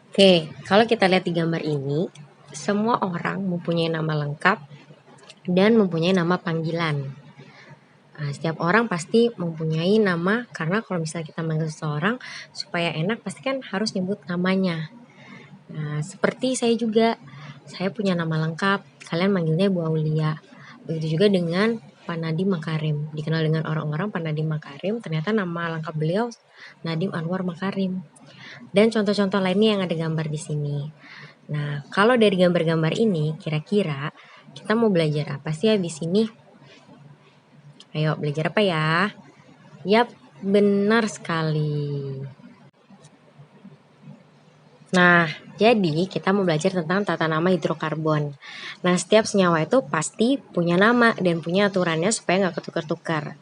Oke, kalau kita lihat di gambar ini, semua orang mempunyai nama lengkap dan mempunyai nama panggilan. Nah, setiap orang pasti mempunyai nama karena kalau misalnya kita manggil seseorang supaya enak pasti kan harus nyebut namanya. Nah, seperti saya juga, saya punya nama lengkap, kalian manggilnya Bu Aulia. Begitu juga dengan Pak Nadiem Makarim, dikenal dengan orang-orang Pak Nadiem Makarim, ternyata nama lengkap beliau Nadiem Anwar Makarim. Dan contoh-contoh lainnya yang ada gambar di sini. Nah, kalau dari gambar-gambar ini, kira-kira kita mau belajar apa sih habis ini? Ayo, belajar apa ya? Yap, benar sekali. Nah, jadi kita mau belajar tentang tata nama hidrokarbon. Nah, setiap senyawa itu pasti punya nama dan punya aturannya supaya nggak ketukar-tukar.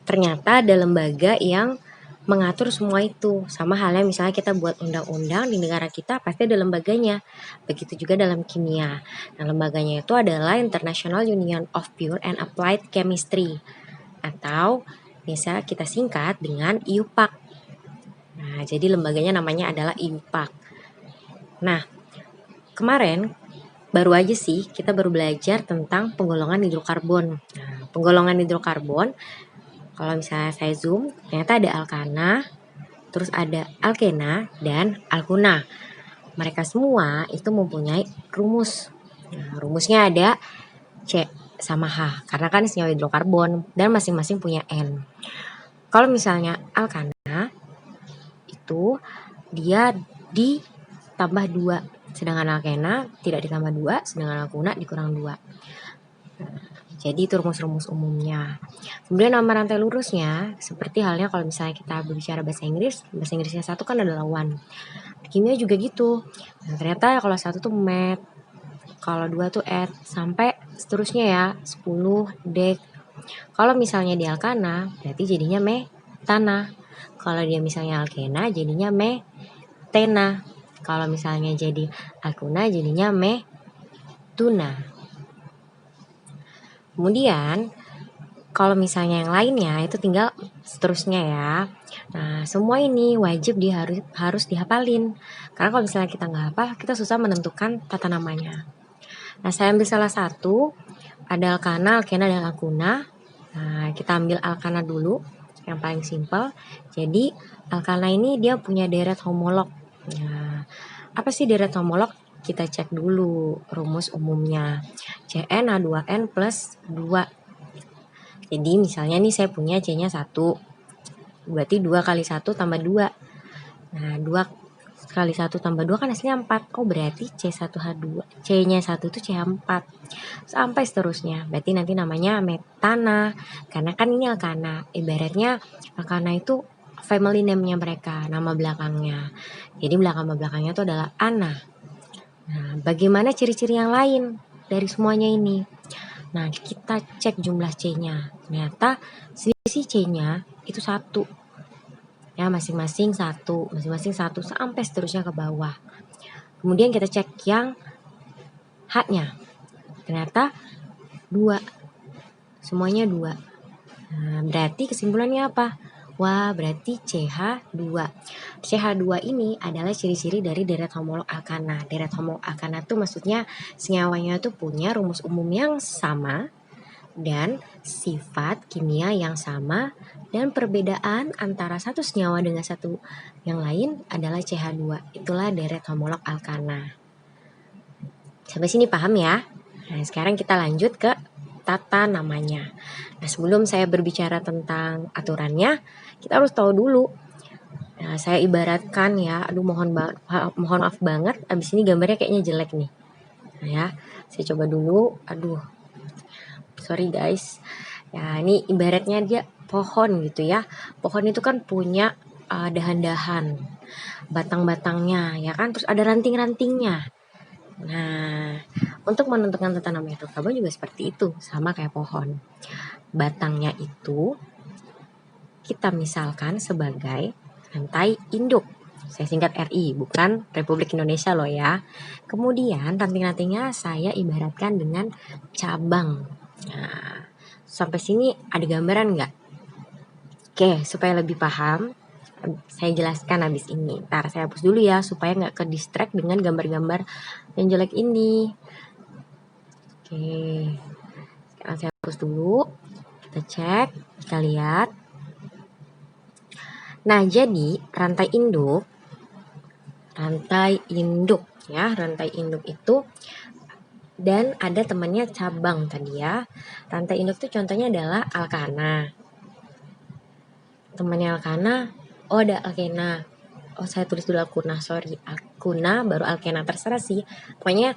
Ternyata ada lembaga yang mengatur semua itu. Sama halnya misalnya kita buat undang-undang di negara kita pasti ada lembaganya. Begitu juga dalam kimia. Nah, lembaganya itu adalah International Union of Pure and Applied Chemistry atau bisa kita singkat dengan IUPAC. Nah, jadi lembaganya namanya adalah IUPAC. Nah, kemarin baru aja sih kita baru belajar tentang penggolongan hidrokarbon. Nah, penggolongan hidrokarbon kalau misalnya saya zoom, ternyata ada alkana, terus ada alkena, dan alkuna. Mereka semua itu mempunyai rumus. Nah, rumusnya ada C sama H, karena kan senyawa hidrokarbon, dan masing-masing punya N. Kalau misalnya alkana, itu dia ditambah 2, sedangkan alkena tidak ditambah 2, sedangkan alkuna dikurang 2. Jadi itu rumus-rumus umumnya. Kemudian nama rantai lurusnya, seperti halnya kalau misalnya kita berbicara bahasa Inggrisnya satu kan adalah one. Di kimia juga gitu. Nah, ternyata kalau satu tuh met, kalau 2 tuh et, sampai seterusnya ya, 10 dek. Kalau misalnya di alkana, berarti jadinya metana. Kalau dia misalnya alkena, jadinya metena. Kalau misalnya jadi alkuna, jadinya metuna. Kemudian kalau misalnya yang lainnya itu tinggal seterusnya ya. Nah, semua ini wajib harus dihafalin. Karena kalau misalnya kita nggak hafal, kita susah menentukan tata namanya. Nah, saya ambil salah satu, ada alkana, alkena, dan alkuna. Nah, kita ambil alkana dulu, yang paling simpel. Jadi, alkana ini dia punya deret homolog. Nah, apa sih deret homolog? Kita cek dulu rumus umumnya. CnH2n plus 2. Jadi misalnya nih saya punya C-nya 1. Berarti 2 kali 1 tambah 2. Nah, 2 kali 1 tambah 2 kan hasilnya 4. Oh, berarti C1H2. C-nya 1 itu CH4. Sampai seterusnya. Berarti nanti namanya metana. Karena kan ini alkana. Ibaratnya alkana itu family name-nya mereka, nama belakangnya. Jadi belakangnya itu adalah ana. Nah, bagaimana ciri-ciri yang lain dari semuanya ini? Nah, kita cek jumlah C-nya. Ternyata selisih C-nya itu 1. Ya, masing-masing 1 sampai seterusnya ke bawah. Kemudian kita cek yang H-nya. Ternyata 2. Semuanya 2. Nah, berarti kesimpulannya apa? Wah, berarti CH2. CH2 ini adalah ciri-ciri dari deret homolog alkana. Deret homolog alkana itu maksudnya senyawanya itu punya rumus umum yang sama dan sifat kimia yang sama, dan perbedaan antara satu senyawa dengan satu yang lain adalah CH2. Itulah deret homolog alkana. Sampai sini paham ya? Nah, sekarang kita lanjut ke tata namanya. Nah, sebelum saya berbicara tentang aturannya, kita harus tahu dulu. Nah, saya ibaratkan ya, aduh mohon maaf banget, abis ini gambarnya kayaknya jelek nih. Nah ya, saya coba dulu, aduh, sorry guys. Ya, ini ibaratnya dia pohon gitu ya. Pohon itu kan punya dahan-dahan, batang-batangnya ya kan, terus ada ranting-rantingnya. Nah, untuk menentukan tata nama hidrokarbon juga seperti itu, sama kayak pohon. Batangnya itu kita misalkan sebagai rantai induk. Saya singkat RI, bukan Republik Indonesia loh ya. Kemudian ranting-rantingnya saya ibaratkan dengan cabang. Nah, sampai sini ada gambaran nggak? Oke, supaya lebih paham, saya jelaskan habis ini. Ntar saya hapus dulu ya supaya nggak ke distract dengan gambar-gambar yang jelek ini. Oke, sekarang saya hapus dulu. Kita cek, kita lihat. Nah, jadi rantai induk ya, rantai induk itu dan ada temannya cabang tadi ya. Rantai induk itu contohnya adalah alkana. Temannya alkana, oh ada alkena. Oh saya tulis dulu alkuna, sorry. Alkuna baru alkena, terserah sih. Pokoknya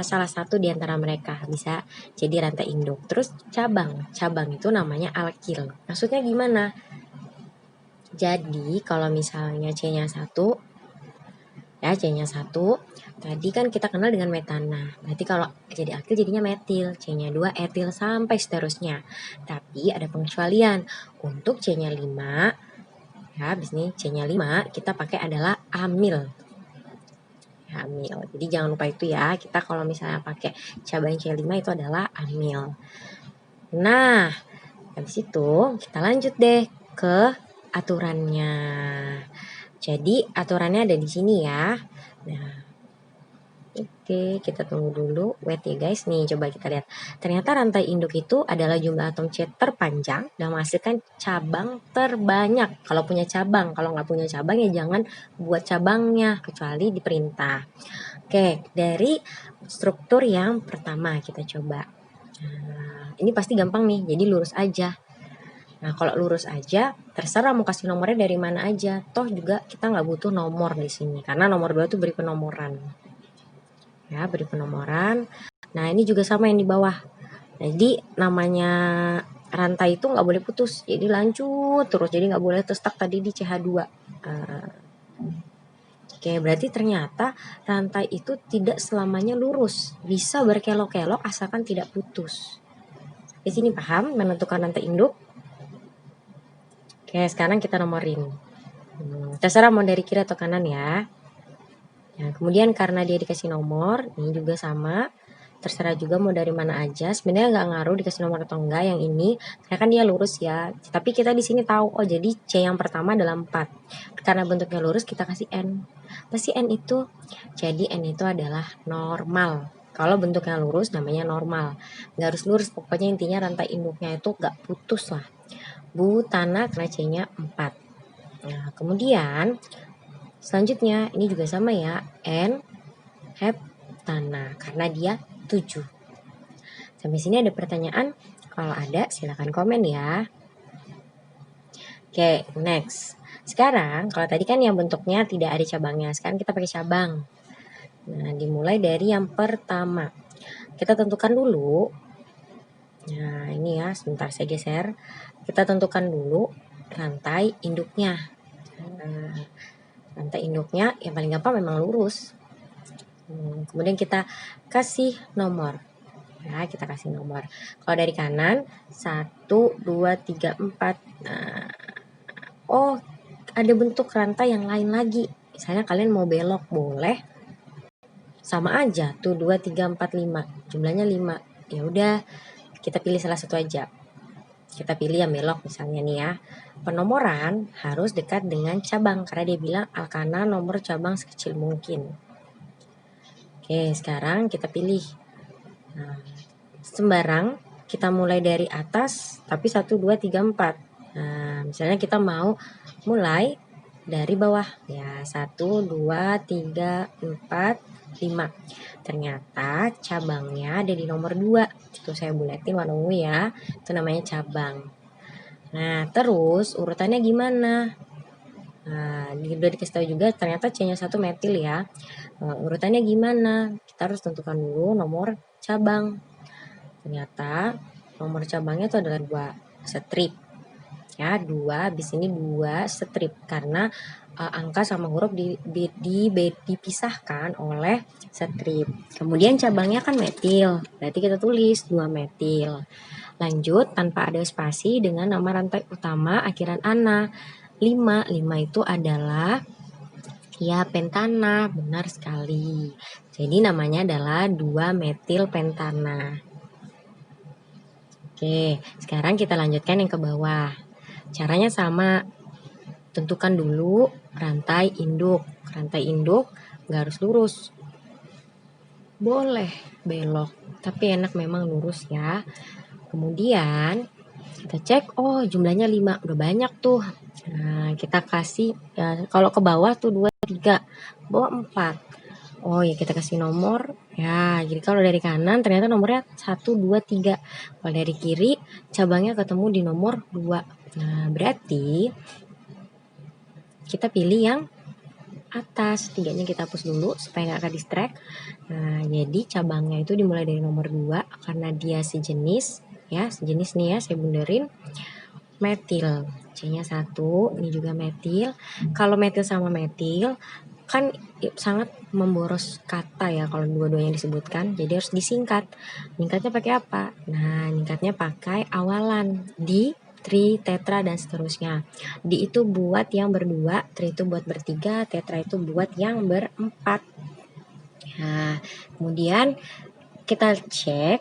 salah satu di antara mereka bisa jadi rantai induk. Terus cabang itu namanya alkil. Maksudnya gimana? Jadi kalau misalnya C-nya 1, ya C-nya 1, tadi kan kita kenal dengan metana. Berarti kalau jadi alkil jadinya metil, C-nya 2 etil sampai seterusnya. Tapi ada pengecualian. Untuk C-nya 5, ya habis nih C-nya 5 kita pakai adalah amil. Ya, amil. Jadi jangan lupa itu ya. Kita kalau misalnya pakai cabang C5 itu adalah amil. Nah, habis itu kita lanjut deh ke aturannya. Jadi aturannya ada di sini ya. Nah, oke, kita tunggu dulu. Wait ya guys, nih coba kita lihat. Ternyata rantai induk itu adalah jumlah atom C terpanjang dan menghasilkan cabang terbanyak. Kalau punya cabang, kalau nggak punya cabang ya jangan buat cabangnya, kecuali di perintah. Oke, dari struktur yang pertama kita coba. Nah, ini pasti gampang nih, jadi lurus aja. Nah, kalau lurus aja, terserah mau kasih nomornya dari mana aja. Toh juga kita nggak butuh nomor di sini, karena nomor 2 itu beri penomoran. Ya, beri penomoran. Nah, ini juga sama yang di bawah. Jadi, namanya rantai itu nggak boleh putus. Jadi, lanjut terus. Jadi, nggak boleh stuck tadi di CH2. Oke, berarti ternyata rantai itu tidak selamanya lurus. Bisa berkelok-kelok asalkan tidak putus. Di sini paham menentukan rantai induk? Oke, sekarang kita nomorin. Terserah mau dari kiri atau kanan ya. Nah, kemudian karena dia dikasih nomor, ini juga sama. Terserah juga mau dari mana aja. Sebenarnya nggak ngaruh dikasih nomor atau enggak yang ini, karena kan dia lurus ya. Tapi kita di sini tahu, oh jadi C yang pertama adalah 4. Karena bentuknya lurus, kita kasih N. Pasti N itu, jadi N itu adalah normal. Kalau bentuknya lurus namanya normal. Nggak harus lurus, pokoknya intinya rantai induknya itu nggak putus lah. Butana karena C-nya 4. Nah, kemudian selanjutnya ini juga sama ya, N heptana karena dia 7. Sampai sini ada pertanyaan? Kalau ada silakan komen ya. Oke, next. Sekarang kalau tadi kan yang bentuknya tidak ada cabangnya, sekarang kita pakai cabang. Nah, dimulai dari yang pertama. Kita tentukan dulu. Nah, ini ya, sebentar saya geser. Kita tentukan dulu rantai induknya. Nah, rantai induknya yang paling gampang memang lurus. Kemudian kita kasih nomor. Ya, kita kasih nomor. Kalau dari kanan 1, 2, 3, 4. Nah, oh, ada bentuk rantai yang lain lagi. Misalnya kalian mau belok boleh. Sama aja tuh 2, 3, 4, 5. Jumlahnya 5. Ya udah, kita pilih salah satu aja. Kita pilih yang belok misalnya nih ya. Penomoran harus dekat dengan cabang karena dia bilang alkana nomor cabang sekecil mungkin. Oke, sekarang kita pilih. Nah, sembarang kita mulai dari atas tapi 1, 2, 3, 4. Nah, misalnya kita mau mulai dari bawah ya 1, 2, 3, 4, 5. Ternyata cabangnya ada di nomor 2. Itu saya buletin warna ungu ya. Itu namanya cabang. Nah, terus urutannya gimana? Nah, udah dikasih tahu juga ternyata C-nya 1 metil ya. Urutannya gimana? Kita harus tentukan dulu nomor cabang. Ternyata nomor cabangnya itu adalah 2 strip. Ya, 2, habis ini 2 strip karena angka sama huruf dipisahkan oleh strip. Kemudian cabangnya kan metil, berarti kita tulis 2 metil. Lanjut tanpa ada spasi dengan nama rantai utama akhiran ana. 5 itu adalah ya pentana, benar sekali. Jadi namanya adalah 2 metil pentana. Oke, sekarang kita lanjutkan yang ke bawah. Caranya sama. tentukan dulu rantai induk. Rantai induk nggak harus lurus, boleh belok, tapi enak memang lurus ya. Kemudian kita cek, oh jumlahnya 5, udah banyak tuh. Nah, kita kasih ya, kalau ke bawah tuh 2, 3, bawah 4. Oh ya kita kasih nomor ya. Jadi kalau dari kanan ternyata nomornya 1, 2, 3. Kalau dari kiri cabangnya ketemu di nomor 2. Nah, berarti kita pilih yang atas. 3-nya kita hapus dulu supaya nggak ke-distract. Nah, jadi cabangnya itu dimulai dari nomor 2 karena dia sejenis ya, sejenis nih ya, saya bunderin metil. C-nya 1, ini juga metil. Kalau metil sama metil kan sangat memboros kata ya kalau dua-duanya disebutkan, jadi harus disingkat. Nyingkatnya pakai apa? Nah, nyingkatnya pakai awalan di, tri, tetra, dan seterusnya. Di itu buat yang berdua, tri itu buat bertiga, tetra itu buat yang berempat. Nah, kemudian kita cek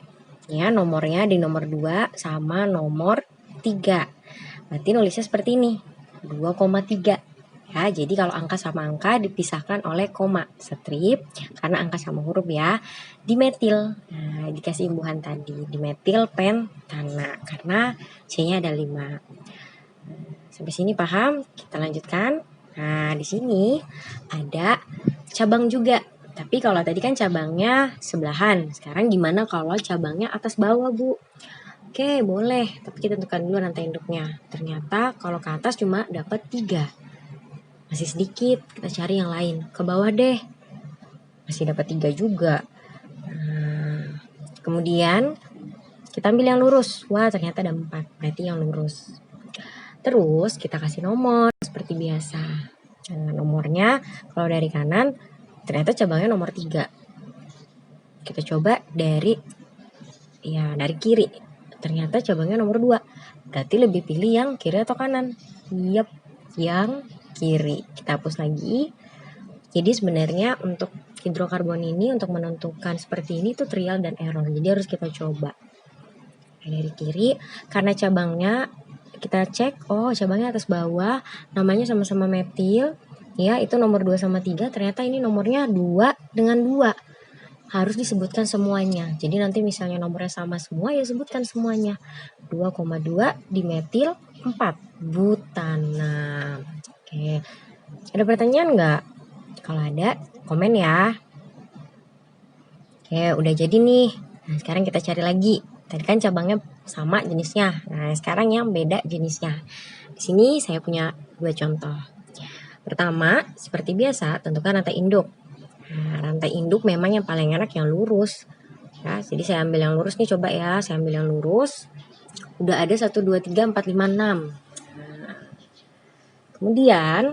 ya nomornya di nomor 2 sama nomor 3. Berarti nulisnya seperti ini, 2,3. Ya, jadi kalau angka sama angka dipisahkan oleh koma, strip, karena angka sama huruf ya, dimetil. Nah, dikasih imbuhan tadi, dimetil pentana, karena C-nya ada 5. Sampai sini paham? Kita lanjutkan. Nah, di sini ada cabang juga. Tapi kalau tadi kan cabangnya sebelahan. Sekarang gimana kalau cabangnya atas bawah, Bu? Oke, boleh. Tapi kita tentukan dulu rantai induknya. Ternyata kalau ke atas cuma dapat 3. Masih sedikit, kita cari yang lain. Ke bawah deh. Masih dapat 3 juga. Nah, kemudian kita ambil yang lurus. Wah, ternyata ada 4. Berarti yang lurus. Terus kita kasih nomor seperti biasa. Nah, nomornya kalau dari kanan ternyata cabangnya nomor 3. Kita coba dari kiri. Ternyata cabangnya nomor 2. Berarti lebih pilih yang kiri atau kanan? Yap, yang kiri. Kita hapus lagi. Jadi sebenarnya untuk hidrokarbon ini untuk menentukan seperti ini tuh trial dan error. Jadi harus kita coba. Dari kiri karena cabangnya kita cek, oh cabangnya atas bawah, namanya sama-sama metil. Ya, itu nomor 2 sama 3, ternyata ini nomornya 2 dengan 2. Harus disebutkan semuanya. Jadi nanti misalnya nomornya sama semua, ya sebutkan semuanya. 2,2 dimetil 4, butana. Oke. Ada pertanyaan nggak? Kalau ada, komen ya. Oke, udah jadi nih. Nah, sekarang kita cari lagi. Tadi kan cabangnya sama jenisnya. Nah, sekarang yang beda jenisnya. Di sini saya punya 2 contoh. Pertama, seperti biasa, tentukan rantai induk. Nah, rantai induk memang yang paling enak yang lurus. Ya, jadi saya ambil yang lurus nih, coba ya. Saya ambil yang lurus. Udah ada 1, 2, 3, 4, 5, 6. Nah, kemudian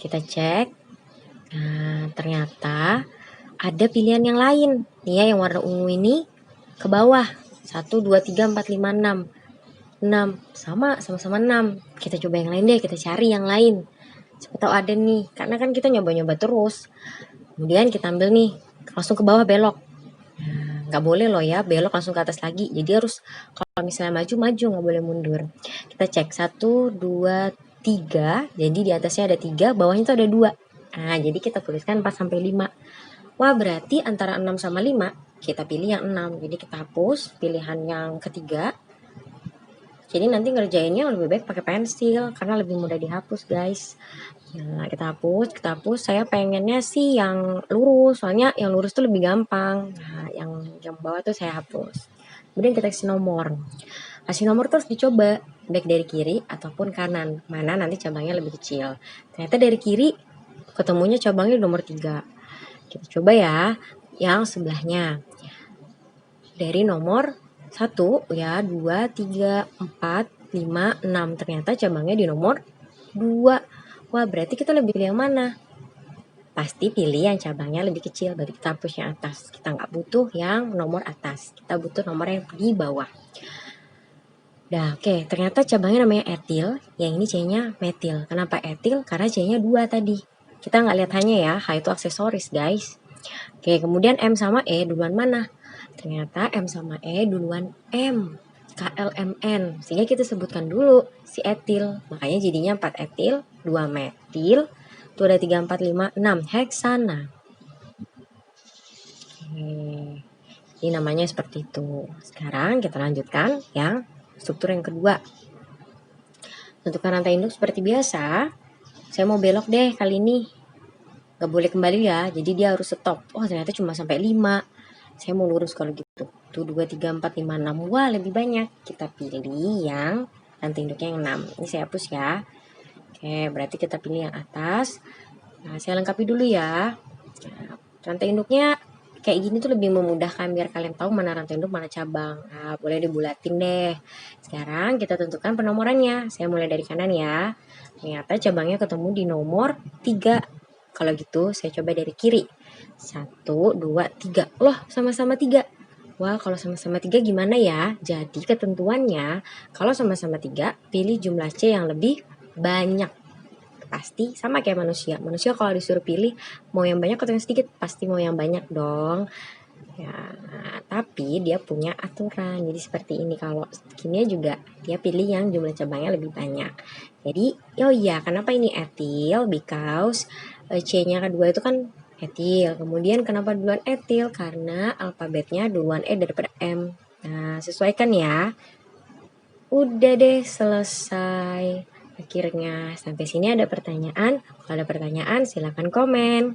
kita cek. Nah, ternyata ada pilihan yang lain. Nih ya, yang warna ungu ini ke bawah. 1, 2, 3, 4, 5, 6. 6. Sama-sama 6. Kita coba yang lain deh, kita cari yang lain. Siapa tahu ada nih, karena kan kita nyoba-nyoba terus. Kemudian kita ambil nih, langsung ke bawah belok. Nah, nggak boleh loh ya, belok langsung ke atas lagi. Jadi harus kalau misalnya maju, nggak boleh mundur. Kita cek 1, 2, 3. Jadi di atasnya ada 3, bawahnya itu ada 2. Nah, jadi kita tuliskan 4 sampai 5. Wah, berarti antara 6 sama 5, kita pilih yang 6. Jadi kita hapus pilihan yang ketiga. Jadi nanti ngerjainnya lebih baik pakai pensil karena lebih mudah dihapus, guys. Nah, kita hapus. Saya pengennya sih yang lurus, soalnya yang lurus tuh lebih gampang. Nah, yang bawah tuh saya hapus. Kemudian kita kasih nomor. Kasih nomor terus dicoba, baik dari kiri ataupun kanan. Mana nanti cabangnya lebih kecil. Ternyata dari kiri ketemunya cabangnya nomor 3. Kita coba ya yang sebelahnya. Dari nomor 1 ya, 2, 3, 4, 5, 6. Ternyata cabangnya di nomor 2. Wah, berarti kita lebih pilih yang mana? Pasti pilih yang cabangnya lebih kecil, berarti kita hapus yang atas. Kita nggak butuh yang nomor atas, kita butuh nomor yang di bawah. Nah, oke, ternyata cabangnya namanya etil, yang ini C-nya metil. Kenapa etil? Karena C-nya 2 tadi. Kita nggak lihat hanya ya, H itu aksesoris, guys. Oke, kemudian M sama E duluan mana? Ternyata M sama E duluan M. KLMN, sehingga kita sebutkan dulu si etil. Makanya jadinya 4 etil, 2 metil, itu ada 3, 4, 5, 6 heksana. Oke. Ini namanya seperti itu. Sekarang kita lanjutkan yang struktur yang kedua. Tentukan rantai induk seperti biasa. Saya mau belok deh kali ini. Gak boleh kembali ya, jadi dia harus stop. Oh ternyata cuma sampai 5. Saya mau lurus kalau gitu. Tuh 2, 3, 4, 5, 6. Wah lebih banyak. Kita pilih yang rantai induknya yang 6. Ini saya hapus ya. Oke, berarti kita pilih yang atas. Nah, saya lengkapi dulu ya. Nah, rantai induknya kayak gini tuh lebih memudahkan biar kalian tahu mana rantai induk, mana cabang. Nah, boleh dibulatin deh. Sekarang kita tentukan penomorannya. Saya mulai dari kanan ya. Ternyata cabangnya ketemu di nomor 3. Kalau gitu saya coba dari kiri. 1, 2, 3. Loh, sama-sama 3. Wah, kalau sama-sama 3 gimana ya? Jadi ketentuannya, kalau sama-sama 3, pilih jumlah C yang lebih banyak. Pasti sama kayak manusia. Manusia kalau disuruh pilih mau yang banyak atau yang sedikit, pasti mau yang banyak dong. Ya, tapi dia punya aturan. Jadi seperti ini, kalau kimia juga dia pilih yang jumlah cabangnya lebih banyak. Jadi, oh iya, kenapa ini etil? Because C-nya kedua itu kan etil. Kemudian kenapa duluan etil? Karena alfabetnya duluan E daripada M. Nah, sesuaikan ya. Udah deh, selesai. Akhirnya, sampai sini ada pertanyaan. Kalau ada pertanyaan, silakan komen.